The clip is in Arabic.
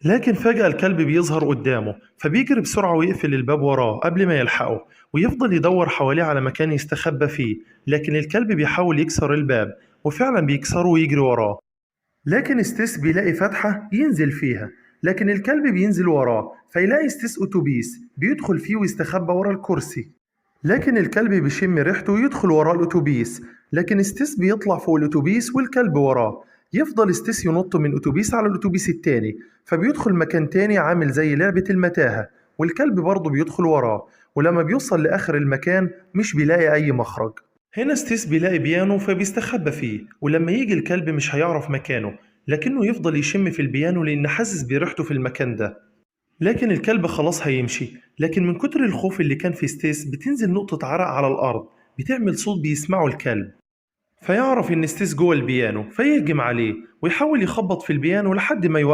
لكن فجأة الكلب بيظهر قدامه، فبيجري بسرعة ويقفل الباب وراه قبل ما يلحقه، ويفضل يدور حواليه على مكان يستخبى فيه. لكن الكلب بيحاول يكسر الباب، وفعلا بيكسره ويجري وراه. لكن ستيس بيلاقي فتحة ينزل فيها، لكن الكلب بينزل وراه، فيلاقي ستيس أتوبيس بيدخل فيه ويستخبى ورا الكرسي. لكن الكلب بيشم ريحته ويدخل وراه الأتوبيس، لكن ستيس بيطلع فوق الأتوبيس والكلب وراه. يفضل ستيس ينط من أتوبيس على الأتوبيس التاني، فبيدخل مكان تاني عامل زي لعبة المتاهة، والكلب برضه بيدخل وراه. ولما بيوصل لآخر المكان مش بيلاقي أي مخرج. هنا ستيس بيلاقي بيانو فبيستخبى فيه، ولما يجي الكلب مش هيعرف مكانه، لكنه يفضل يشم في البيانو لأن حاسس بريحته في المكان ده. لكن الكلب خلاص هيمشي، لكن من كتر الخوف اللي كان في ستيس بتنزل نقطة عرق على الأرض، بتعمل صوت بيسمعه الكلب. فيعرف إن ستيس جوه البيانو، فيهجم عليه ويحاول يخبط في البيانو لحد ما يوقف.